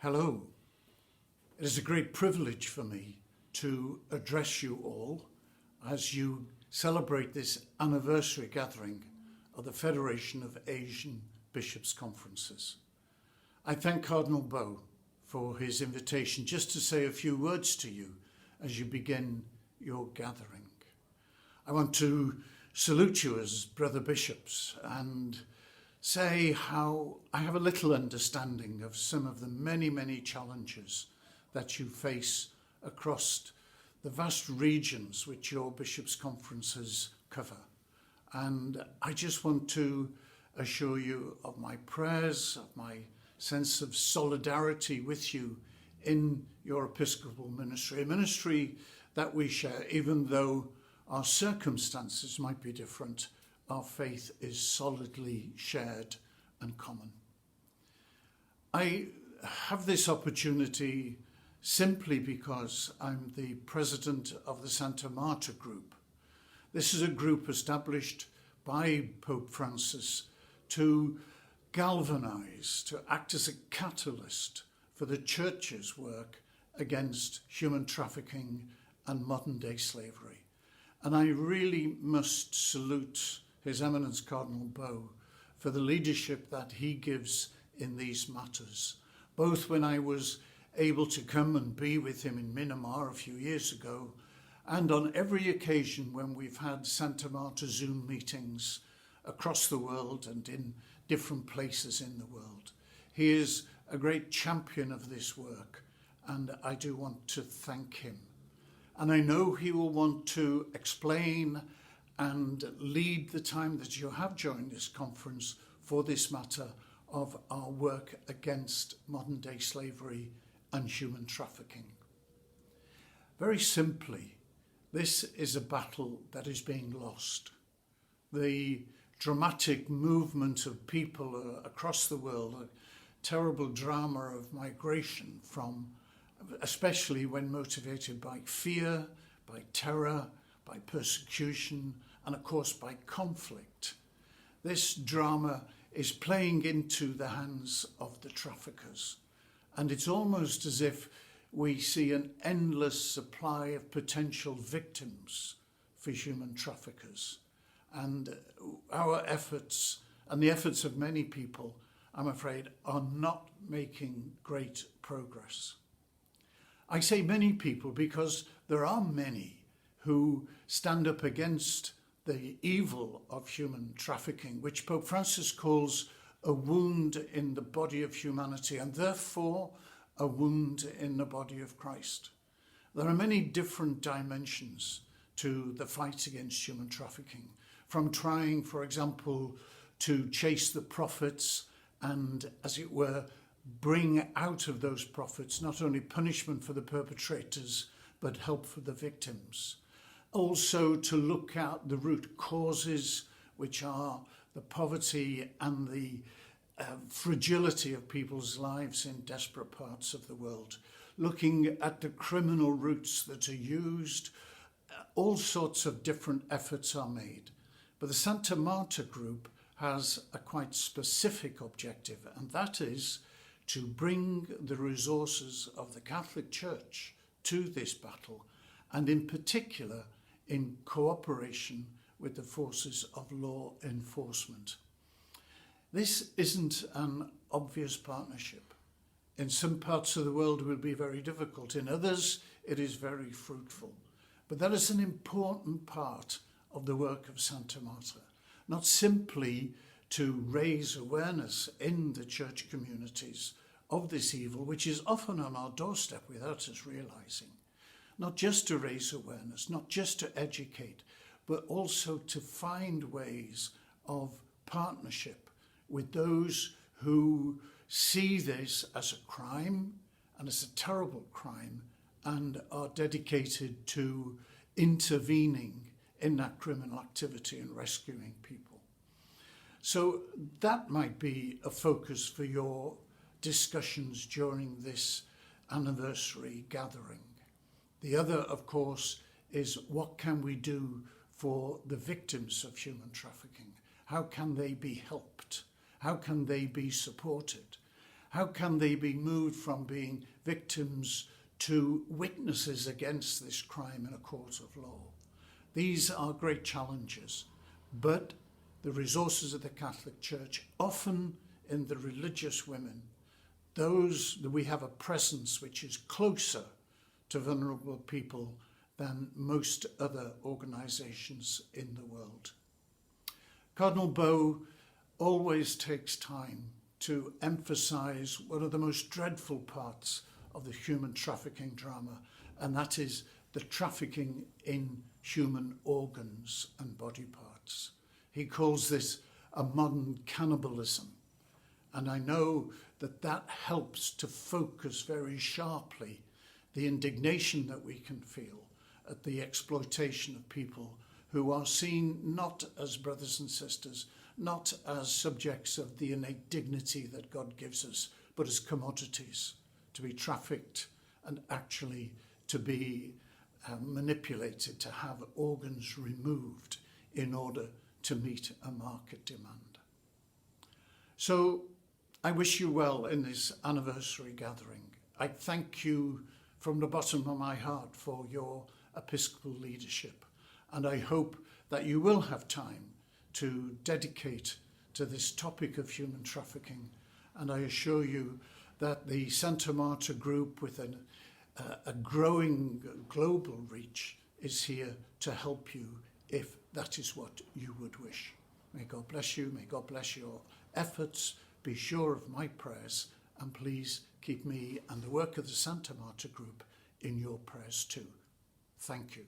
Hello. It is a great privilege for me to address you all as you celebrate this anniversary gathering of the Federation of Asian Bishops' Conferences. I thank Cardinal Bo for his invitation just to say a few words to you as you begin your gathering. I want to salute you as brother bishops and say how I have a little understanding of some of the many challenges that you face across the vast regions which your bishops' conferences cover. And I just want to assure you of my prayers, of my sense of solidarity with you in your episcopal ministry, a ministry that we share, even though our circumstances might be different. Our faith is solidly shared and common. I have this opportunity simply because I'm the president of the Santa Marta Group. This is a group established by Pope Francis to galvanize, to act as a catalyst for the Church's work against human trafficking and modern-day slavery. And I really must salute His Eminence Cardinal Bo for the leadership that he gives in these matters, both when I was able to come and be with him in Myanmar a few years ago, and on every occasion when we've had Santa Marta Zoom meetings across the world and in different places in the world. He is a great champion of this work, and I do want to thank him. And I know he will want to explain and lead the time that you have joined this conference for this matter of our work against modern-day slavery and human trafficking. Very simply, this is a battle that is being lost. The dramatic movement of people across the world, a terrible drama of migration from, especially when motivated by fear, by terror, by persecution, and of course by conflict. This drama is playing into the hands of the traffickers. And it's almost as if we see an endless supply of potential victims for human traffickers. And our efforts, and the efforts of many people, I'm afraid, are not making great progress. I say many people because there are many who stand up against the evil of human trafficking, which Pope Francis calls a wound in the body of humanity and therefore a wound in the body of Christ. There are many different dimensions to the fight against human trafficking, from trying, for example, to chase the prophets and, as it were, bring out of those prophets not only punishment for the perpetrators, but help for the victims. Also to look at the root causes, which are the poverty and the fragility of people's lives in desperate parts of the world. Looking at the criminal routes that are used, all sorts of different efforts are made. But the Santa Marta Group has a quite specific objective, and that is to bring the resources of the Catholic Church to this battle, and in particular in cooperation with the forces of law enforcement. This isn't an obvious partnership. In some parts of the world it will be very difficult. In others it is very fruitful. But that is an important part of the work of Santa Marta, not simply to raise awareness in the church communities of this evil, which is often on our doorstep without us realizing. Not just to raise awareness, not just to educate, but also to find ways of partnership with those who see this as a crime and as a terrible crime and are dedicated to intervening in that criminal activity and rescuing people. So that might be a focus for your discussions during this anniversary gathering. The other, of course, is what can we do for the victims of human trafficking? How can they be helped? How can they be supported? How can they be moved from being victims to witnesses against this crime in a court of law? These are great challenges, but the resources of the Catholic Church, often in the religious women, those that we have a presence which is closer to vulnerable people than most other organisations in the world. Cardinal Bow always takes time to emphasise one of the most dreadful parts of the human trafficking drama, and that is the trafficking in human organs and body parts. He calls this a modern cannibalism, and I know that that helps to focus very sharply the indignation that we can feel at the exploitation of people who are seen not as brothers and sisters, not as subjects of the innate dignity that God gives us, but as commodities to be trafficked and actually to be manipulated, to have organs removed in order to meet a market demand. So I wish you well in this anniversary gathering. I thank you from the bottom of my heart for your episcopal leadership, and I hope that you will have time to dedicate to this topic of human trafficking, and I assure you that the Santa Marta group, with a growing global reach, is here to help you if that is what you would wish. May God bless you, may God bless your efforts, be sure of my prayers, and please keep me and the work of the Santa Marta group in your prayers too. Thank you.